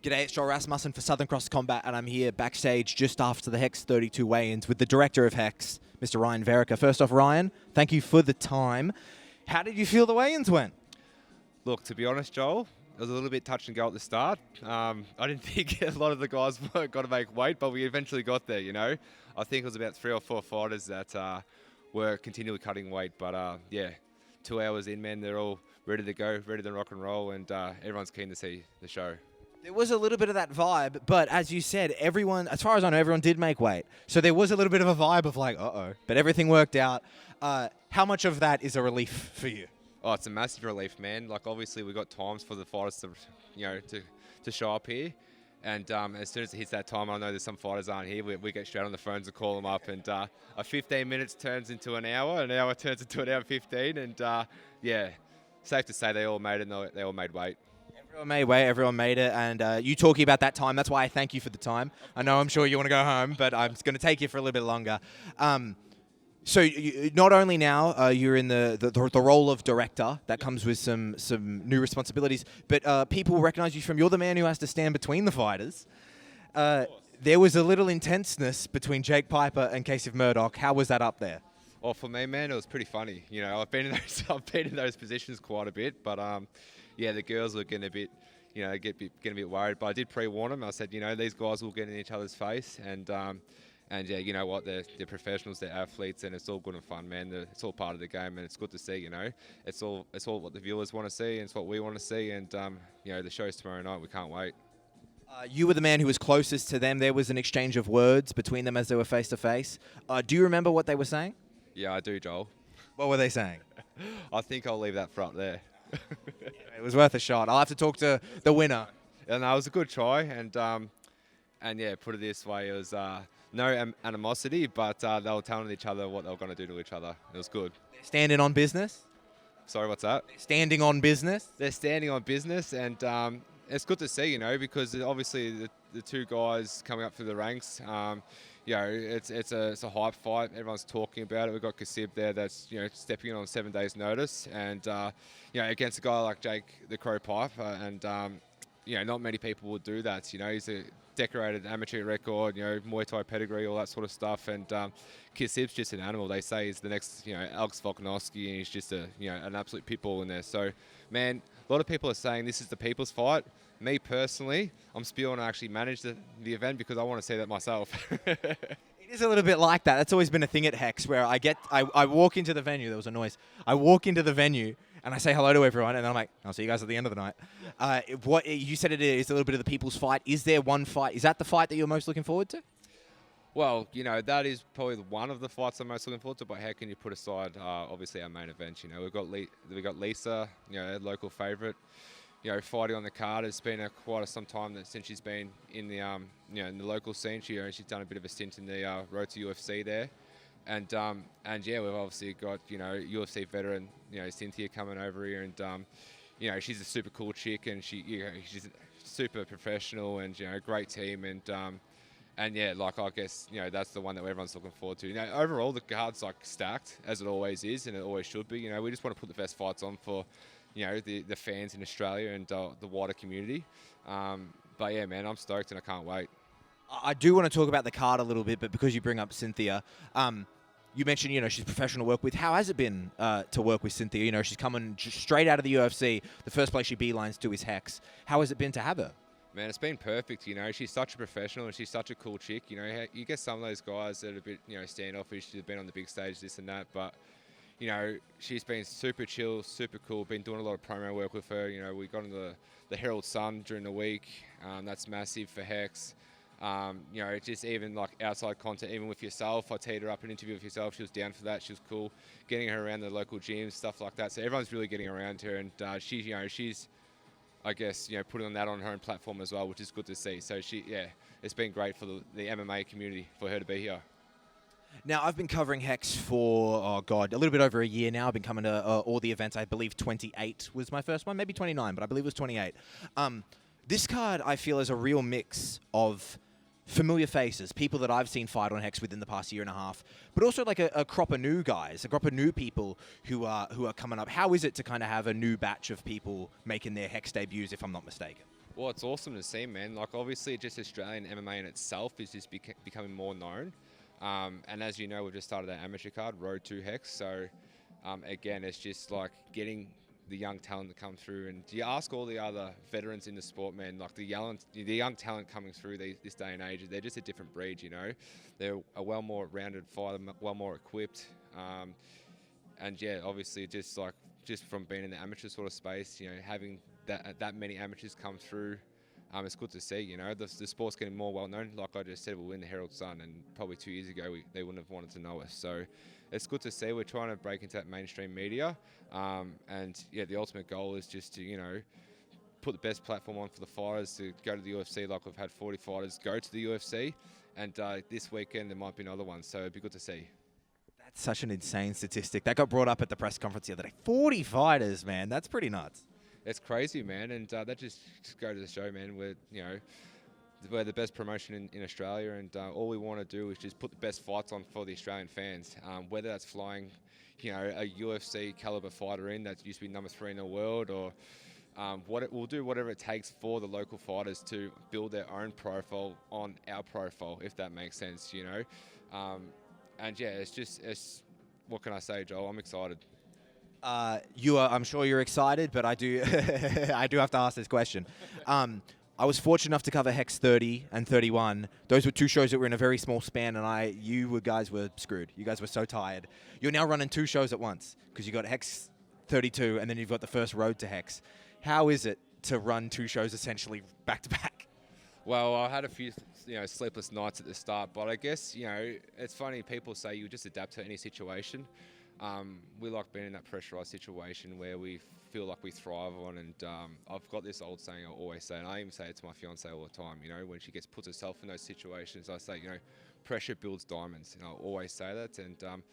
G'day, it's Joel Rasmussen for Southern Cross Combat, and I'm here backstage just after the Hex 32 weigh-ins with the director of Hex, Mr. Ryan Vereker. First off, Ryan, thank you for the time. How did you feel the weigh-ins went? Look, to be honest, Joel, it was a little bit touch and go at the start. I didn't think a lot of the guys were going to make weight, but we eventually got there, you know. I think it was about 3 or 4 fighters that were continually cutting weight, but yeah, 2 hours in, man, they're all ready to go, ready to rock and roll, and everyone's keen to see the show. There was a little bit of that vibe, but as you said, everyone, as far as I know, everyone did make weight. So there was a little bit of a vibe of like, uh-oh, but everything worked out. How much of that is a relief for you? Oh, it's a massive relief, man. Like, obviously, we got times for the fighters to, you know, to show up here. And as soon as it hits that time, I know there's some fighters aren't here. We get straight on the phones and call them up. And 15 minutes turns into an hour turns into an hour 15. And yeah, safe to say they all made it and they all made weight. Everyone made weight, everyone made it, and you talking about that time, that's why I thank you for the time. I know I'm sure you want to go home, but I'm going to take you for a little bit longer. So not only now you're in the role of director, that comes with some new responsibilities, but people recognize you from you're the man who has to stand between the fighters. There was a little intenseness between Jake Piper and Kasib Murdoch. How was that up there? Well, for me, man, it was pretty funny. You know, I've been in those positions quite a bit, but yeah, the girls were getting a bit, you know, getting a bit worried. But I did pre-warn them. I said, you know, these guys will get in each other's face, and yeah, you know what, they're professionals, they're athletes, and it's all good and fun, man. It's all part of the game, and it's good to see. You know, it's all what the viewers want to see, and it's what we want to see. And you know, the show's tomorrow night. We can't wait. You were the man who was closest to them. There was an exchange of words between them as they were face to face. Do you remember what they were saying? Yeah, I do, Joel. What were they saying? I think I'll leave that for up there. It was worth a shot. I'll have to talk to the winner. And it was a good try, and yeah, put it this way, it was no animosity, but they were telling each other what they were going to do to each other. It was good. They're standing on business? Sorry, what's that? They're standing on business? They're standing on business, and it's good to see, you know, because obviously the two guys coming up through the ranks, you know, it's a hype fight. Everyone's talking about it. We've got Kasib there that's, you know, stepping in on 7 days' notice, and you know, against a guy like Jake the Crow Piper, and you know, not many people would do that. You know, he's a decorated amateur record, you know, Muay Thai pedigree, all that sort of stuff, and Kasib's just an animal. They say he's the next, you know, Alex Volkanovski, and he's just a, you know, an absolute pit bull in there. So, man, a lot of people are saying this is the people's fight. Me personally, I'm still going to actually manage the event because I want to see that myself. It is a little bit like that. That's always been a thing at Hex where I walk into the venue. There was a noise. I walk into the venue and I say hello to everyone, and then I'm like, I'll see you guys at the end of the night. What you said, it is a little bit of the people's fight. Is there one fight? Is that the fight that you're most looking forward to? Well, you know, that is probably one of the fights I'm most looking forward to, but how can you put aside, obviously, our main event? You know, we've got Lisa, you know, a local favourite, you know, fighting on the card. It's been quite some time since she's been in the, you know, in the local scene. She's done a bit of a stint in the road to UFC there. And yeah, we've obviously got, you know, UFC veteran, you know, Cynthia coming over here, and you know, she's a super cool chick, and she's super professional, and, you know, great team, and yeah, like, I guess, you know, that's the one that everyone's looking forward to. You know, overall, the card's like stacked, as it always is, and it always should be. You know, we just want to put the best fights on for, you know, the fans in Australia and the wider community. But yeah, man, I'm stoked and I can't wait. I do want to talk about the card a little bit, but because you bring up Cynthia, you mentioned, you know, she's professional to work with. How has it been to work with Cynthia? You know, she's coming just straight out of the UFC. The first place she beelines to is Hex. How has it been to have her? Man, it's been perfect. You know, she's such a professional and she's such a cool chick. You know, you get some of those guys that are a bit, you know, standoffish. They've been on the big stage, this and that, but you know, she's been super chill, super cool. Been doing a lot of promo work with her. You know, we got on the Herald Sun during the week. That's massive for Hex. You know, just even like outside content, even with yourself. I teed her up an interview with yourself. She was down for that. She was cool. Getting her around the local gyms, stuff like that. So everyone's really getting around her, and she's, you know, she's, I guess, you know, putting that on her own platform as well, which is good to see. So yeah, it's been great for the MMA community for her to be here. Now, I've been covering Hex for, oh God, a little bit over a year now. I've been coming to all the events. I believe 28 was my first one, maybe 29, but I believe it was 28. This card, I feel, is a real mix of familiar faces, people that I've seen fight on Hex within the past year and a half, but also like a crop of new guys, a crop of new people who are coming up. How is it to kind of have a new batch of people making their Hex debuts, if I'm not mistaken? Well, it's awesome to see, man. Like, obviously, just Australian MMA in itself is just becoming more known. And as you know, we've just started our amateur card, Road to Hex. So, again, it's just like getting the young talent to come through. And you ask all the other veterans in the sport, man, like the young talent coming through this day and age, they're just a different breed, you know. They're a well more rounded fighter, well more equipped. And yeah, obviously, just from being in the amateur sort of space, you know, having that many amateurs come through, it's good to see. You know, the sport's getting more well known. Like I just said, we're in the Herald Sun, and probably 2 years ago they wouldn't have wanted to know us. So it's good to see. We're trying to break into that mainstream media, and yeah, the ultimate goal is just to, you know, put the best platform on for the fighters to go to the UFC. Like we've had 40 fighters go to the UFC, and this weekend there might be another one. So it'd be good to see. That's such an insane statistic. That got brought up at the press conference the other day. 40 fighters, man. That's pretty nuts. It's crazy, man, and that just goes to show, man, we're the best promotion in Australia, and all we want to do is just put the best fights on for the Australian fans, whether that's flying, you know, a UFC caliber fighter in that used to be number 3 in the world, or we'll do whatever it takes for the local fighters to build their own profile on our profile, if that makes sense, you know. And yeah, it's what can I say, Joel? I'm excited. I'm sure you're excited, but I do I do have to ask this question. I was fortunate enough to cover Hex 30 and 31. Those were 2 shows that were in a very small span, and you guys were screwed. You guys were so tired. You're now running 2 shows at once because you got Hex 32, and then you've got the first Road to Hex. How is it to run 2 shows essentially back to back? Well, I had a few, you know, sleepless nights at the start, but I guess, you know, it's funny. People say you just adapt to any situation. We like being in that pressurised situation where we feel like we thrive on, and I've got this old saying I always say, and I even say it to my fiance all the time, you know, when she puts herself in those situations, I say, you know, pressure builds diamonds, and I always say that. And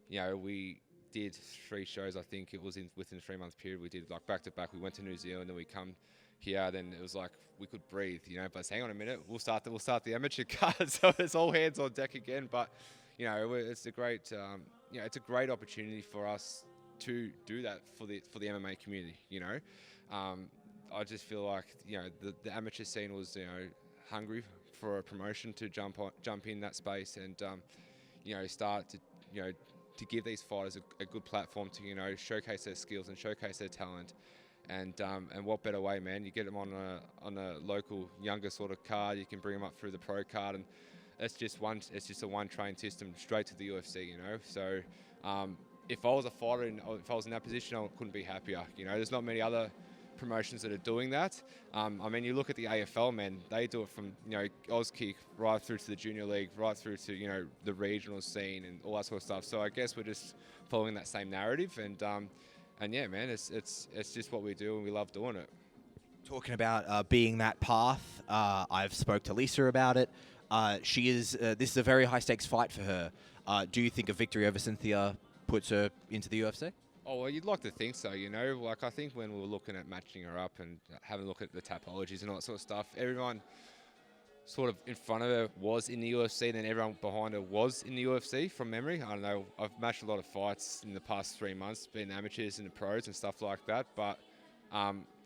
you know, we did 3 shows. I think it was within a 3-month period. We did like back to back. We went to New Zealand, then we come here. Then it was like we could breathe, you know. But hang on a minute, we'll start the amateur card, so it's all hands on deck again. But you know, it's a great it's a great opportunity for us to do that for the MMA community. You know, I just feel like, you know, the amateur scene was, you know, hungry for a promotion to jump in that space, and you know, start to, you know, to give these fighters a good platform to, you know, showcase their skills and showcase their talent. And what better way, man? You get them on a local younger sort of card. You can bring them up through the pro card, and it's just a one train system straight to the UFC. You know, so if I was a fighter if I was in that position, I couldn't be happier. You know, there's not many other promotions that are doing that. I mean, you look at the AFL, man, they do it from, you know, Auskick right through to the junior league, right through to, you know, the regional scene and all that sort of stuff. So I guess we're just following that same narrative, and yeah, man, it's just what we do, and we love doing it. Talking about being that path, I've spoke to Lisa about it. She is. This is a very high stakes fight for her. Do you think a victory over Cynthia puts her into the UFC? Oh, well, you'd like to think so, you know. Like, I think when we were looking at matching her up and having a look at the topologies and all that sort of stuff, everyone sort of in front of her was in the UFC, and then everyone behind her was in the UFC from memory. I don't know. I've matched a lot of fights in the past 3 months, being amateurs and the pros and stuff like that. But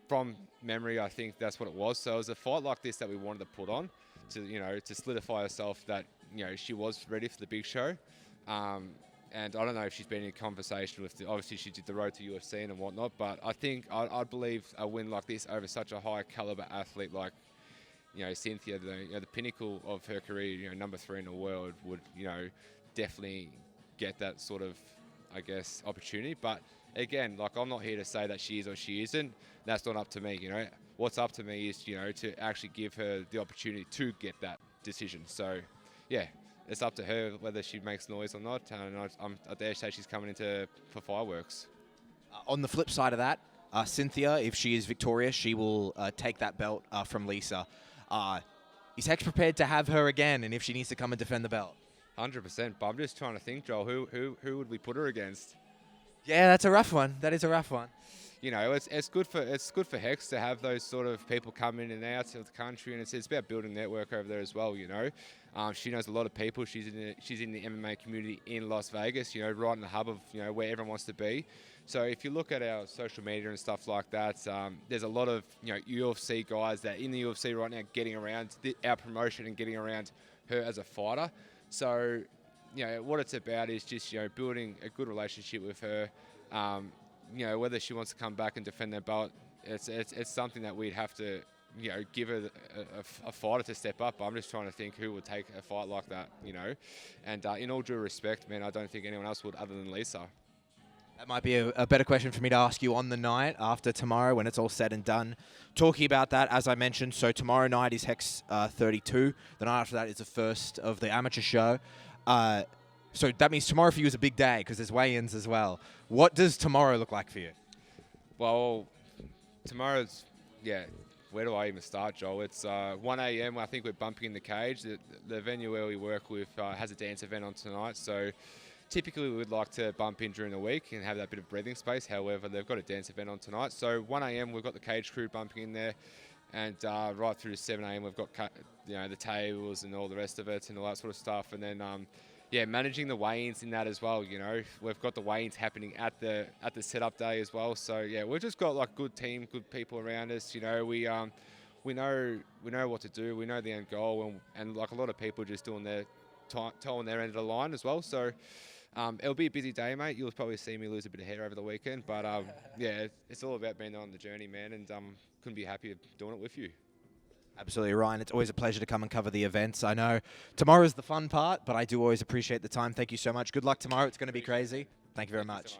from memory, I think that's what it was. So it was a fight like this that we wanted to put on to, you know, to solidify herself that, you know, she was ready for the big show. And I don't know if she's been in conversation with, obviously she did the road to UFC and whatnot, but I think, I believe a win like this over such a high caliber athlete like, you know, Cynthia, the pinnacle of her career, you know, number 3 in the world, would, you know, definitely get that sort of, I guess, opportunity. But again, like, I'm not here to say that she is or she isn't. That's not up to me, you know. What's up to me is, you know, to actually give her the opportunity to get that decision. So, yeah. It's up to her whether she makes noise or not. And I dare say she's coming for fireworks. On the flip side of that, Cynthia, if she is victorious, she will take that belt from Lisa. Is Hex prepared to have her again, and if she needs to come and defend the belt? 100%. But I'm just trying to think, Joel, who would we put her against? Yeah, that's a rough one. That is a rough one. You know, it's good for Hex to have those sort of people come in and out of the country, and it's about building a network over there as well. You know, she knows a lot of people. She's in the MMA community in Las Vegas. You know, right in the hub of, you know, where everyone wants to be. So if you look at our social media and stuff like that, there's a lot of UFC guys that in the UFC right now getting around our promotion and getting around her as a fighter. So what it's about is just building a good relationship with her. Whether she wants to come back and defend that belt, it's something that we'd have to give her a fighter to step up. I'm just trying to think who would take a fight like that, And in all due respect, man, I don't think anyone else would other than Lisa. That might be a better question for me to ask you on the night after tomorrow when it's all said and done. Talking about that, as I mentioned, so tomorrow night is Hex 32. The night after that is the first of the amateur show. So that means tomorrow for you is a big day because there's weigh-ins as well. What does tomorrow look like for you? Well, tomorrow's, where do I even start, Joel? It's 1 a.m. I think we're bumping in the cage. The venue where we work with has a dance event on tonight. So typically we would like to bump in during the week and have that bit of breathing space. However, they've got a dance event on tonight. So 1 a.m. we've got the cage crew bumping in there. And right through to 7 a.m. we've got the tables and all the rest of it and all that sort of stuff. And then managing the weigh-ins in that as well. We've got the weigh-ins happening at the setup day as well. So we've just got like good team, good people around us. We know what to do. We know the end goal, and like a lot of people just doing their toe on their end of the line as well. So it'll be a busy day, mate. You'll probably see me lose a bit of hair over the weekend, but it's all about being on the journey, man. And couldn't be happier doing it with you. Absolutely, Ryan. It's always a pleasure to come and cover the events. I know tomorrow's the fun part, but I do always appreciate the time. Thank you so much. Good luck tomorrow. It's going to be crazy. Thank you very much.